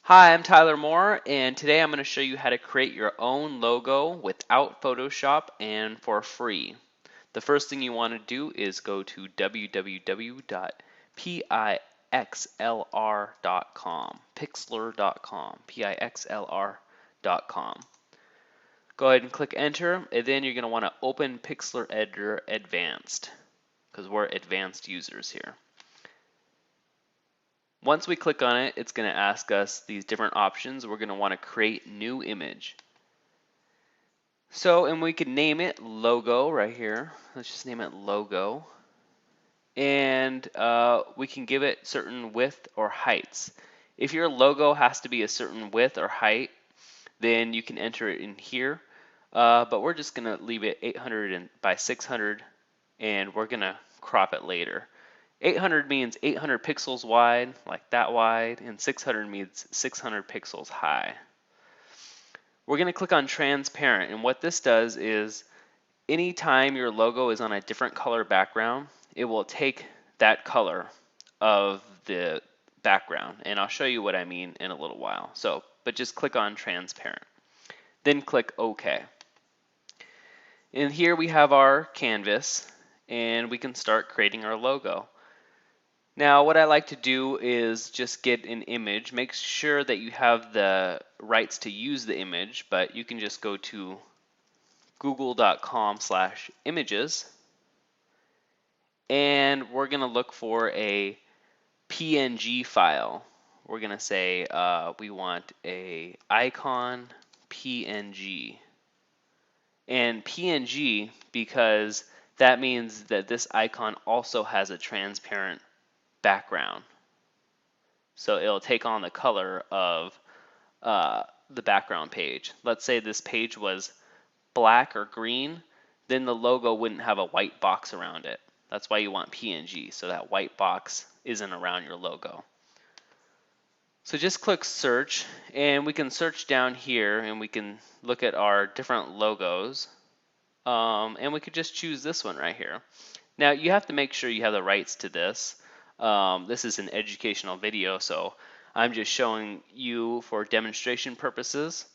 Hi, I'm Tyler Moore, and today I'm going to show you how to create your own logo without Photoshop and for free. The first thing you want to do is go to www.pixlr.com, pixlr.com. Go ahead and click enter, and then you're going to want to open Pixlr Editor Advanced, because we're advanced users here. Once we click on it, it's going to ask us these different options. We're going to want to create new image. And we can name it logo right here. Let's just name it logo. And we can give it certain width or heights. If your logo has to be a certain width or height, then you can enter it in here. But we're just going to leave it 800 by 600, and we're going to crop it later. 800 means 800 pixels wide, like that wide, and 600 means 600 pixels high. We're going to click on transparent, and what this does is anytime your logo is on a different color background, it will take that color of the background, and I'll show you what I mean in a little while. But just click on transparent. Then click OK. And here we have our canvas, and we can start creating our logo. Now, what I like to do is just get an image. Make sure that you have the rights to use the image, but you can just go to google.com/images, and we're going to look for a PNG file. We're going to say we want a icon PNG. And PNG because that means that this icon also has a transparent background. So it'll take on the color of the background page. Let's say this page was black or green, then the logo wouldn't have a white box around it. That's why you want PNG, so that white box isn't around your logo. So just click search, and we can search down here, and we can look at our different logos, and we could just choose this one right here. Now you have to make sure you have the rights to this. This is an educational video, so I'm just showing you for demonstration purposes,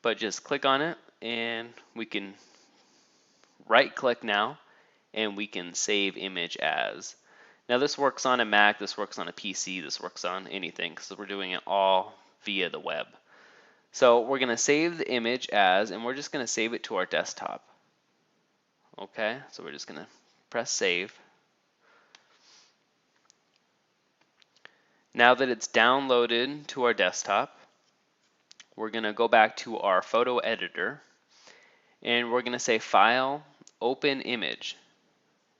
but just click on it, and we can right click now, and we can save image as. Now this works on a Mac, this works on a PC, this works on anything, because we're doing it all via the web. So we're going to save the image as, and we're just going to save it to our desktop. Okay, so we're just going to press save. Now that it's downloaded to our desktop, we're going to go back to our photo editor, and we're going to say File, Open Image.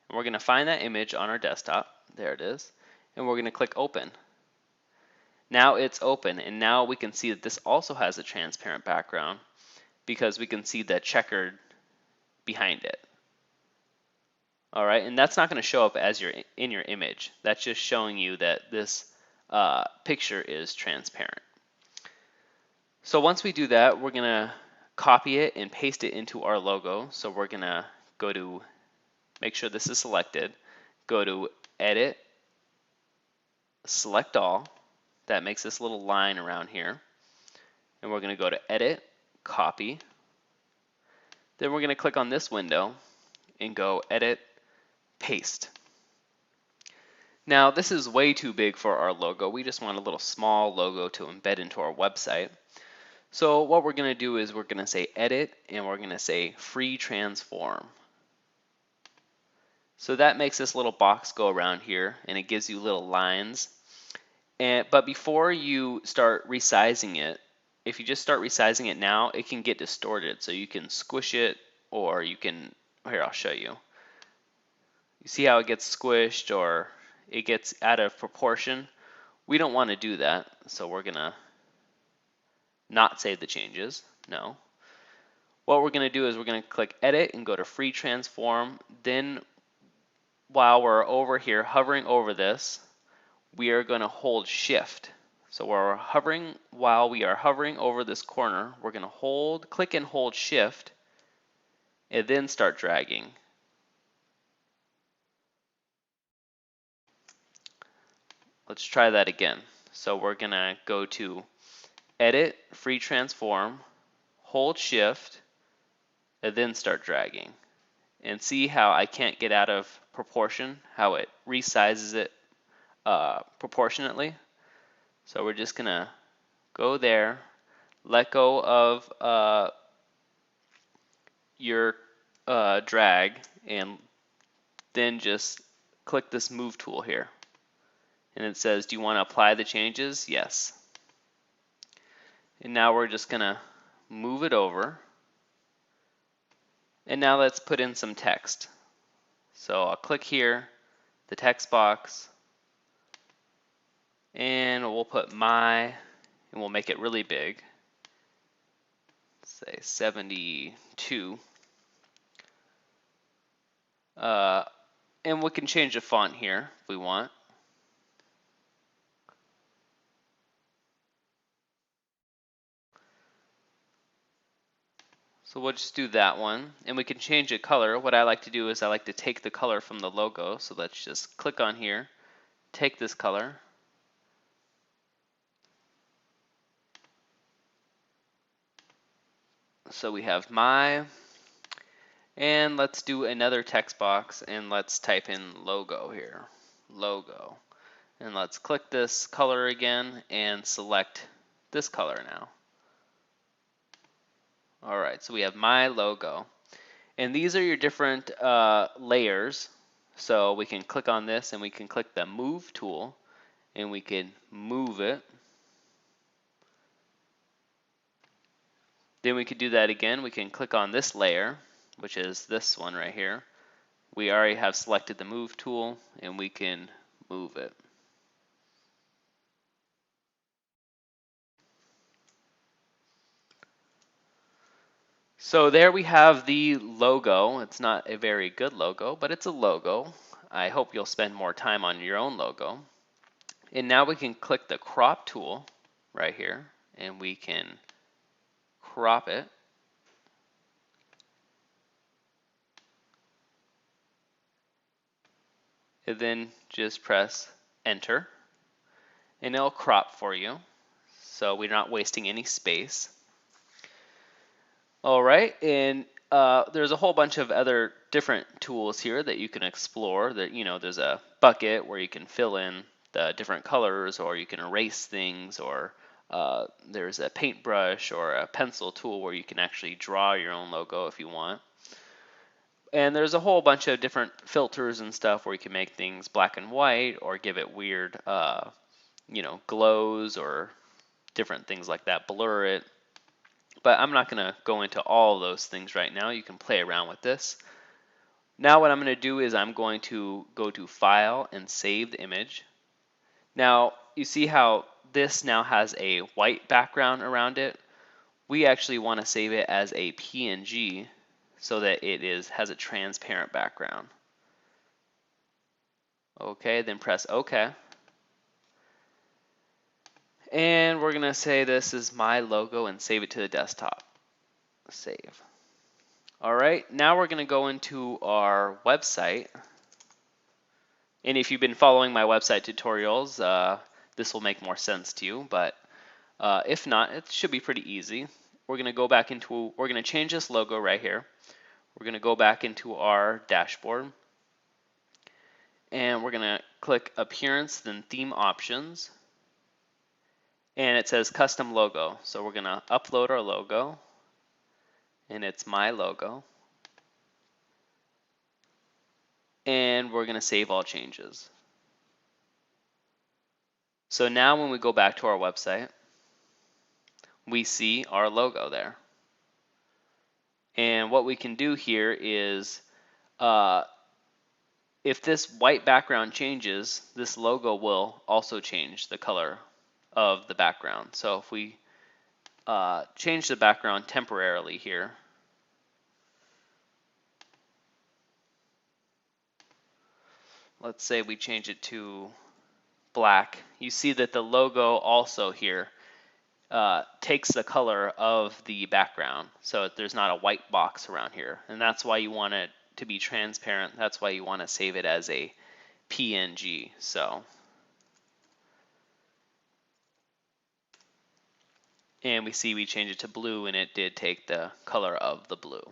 And we're going to find that image on our desktop. There it is. And we're going to click Open. Now it's open, and now we can see that this also has a transparent background because we can see the checkered behind it. All right, and that's not going to show up as in your image. That's just showing you that this picture is transparent. So once we do that, we're going to copy it and paste it into our logo. So we're going to go to, make sure this is selected, go to Edit, Select All. That makes this little line around here. And we're going to go to Edit, Copy. Then we're going to click on this window and go Edit, Paste. Now this is way too big for our logo. We just want a little small logo to embed into our website. So what we're going to do is we're going to say Edit, and we're going to say Free Transform. So that makes this little box go around here, and it gives you little lines. But before you start resizing it, if you just start resizing it now, it can get distorted. So you can squish it, or you can, here I'll show you. You see how it gets squished or it gets out of proportion? We don't want to do that, so we're going to not save the changes, no. What we're going to do is we're going to click Edit and go to Free Transform. Then while we're over here hovering over this, we are going to hold Shift. So while we are hovering over this corner, we're going to click and hold Shift, and then start dragging. Let's try that again. So we're going to go to edit, free transform, hold shift, and then start dragging. And see how I can't get out of proportion, how it resizes it proportionately. So we're just gonna go there, let go of your drag, and then just click this move tool here. And it says, do you want to apply the changes? Yes. And now we're just gonna move it over. And now let's put in some text. So I'll click here, the text box, and we'll put my, and we'll make it really big. Say 72. And we can change the font here if we want. So we'll just do that one, and we can change the color. What I like to do is I like to take the color from the logo. So let's just click on here, take this color, so we have my, and let's do another text box, and let's type in logo here, logo, and let's click this color again and select this color now. All right, so we have my logo. And these are your different layers. So we can click on this and we can click the move tool and we can move it. Then we could do that again. We can click on this layer, which is this one right here. We already have selected the move tool and we can move it. So there we have the logo. It's not a very good logo, but it's a logo. I hope you'll spend more time on your own logo. And now we can click the crop tool right here and we can crop it. And then just press enter and it'll crop for you. So we're not wasting any space. All right, and there's a whole bunch of other different tools here that you can explore. That, you know, there's a bucket where you can fill in the different colors, or you can erase things, or there's a paintbrush or a pencil tool where you can actually draw your own logo if you want. And there's a whole bunch of different filters and stuff where you can make things black and white or give it weird, you know, glows or different things like that, blur it. But I'm not going to go into all of those things right now. You can play around with this. Now what I'm going to do is I'm going to go to File and Save the image. Now you see how this now has a white background around it. We actually want to save it as a PNG so that it has a transparent background. Okay, then press OK. And we're going to say this is my logo and save it to the desktop. Save. All right, now we're going to go into our website. And if you've been following my website tutorials, this will make more sense to you. But if not, it should be pretty easy. We're going to go back into, we're going to change this logo right here. We're going to go back into our dashboard. And we're going to click Appearance, then Theme Options. And it says Custom Logo. So we're going to upload our logo. And it's my logo. And we're going to save all changes. So now when we go back to our website, we see our logo there. And what we can do here is, if this white background changes, this logo will also change the color of the background. So if we change the background temporarily here, let's say we change it to black, you see that the logo also here takes the color of the background. So there's not a white box around here. And that's why you want it to be transparent. That's why you want to save it as a PNG. So And we see we changed it to blue and it did take the color of the blue.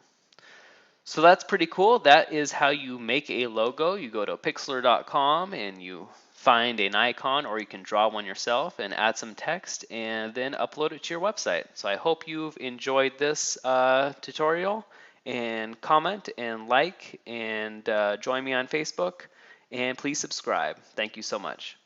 So that's pretty cool. That is how you make a logo. You go to pixlr.com and you find an icon, or you can draw one yourself and add some text and then upload it to your website. So I hope you've enjoyed this tutorial, and comment and like and join me on Facebook, and please subscribe. Thank you so much.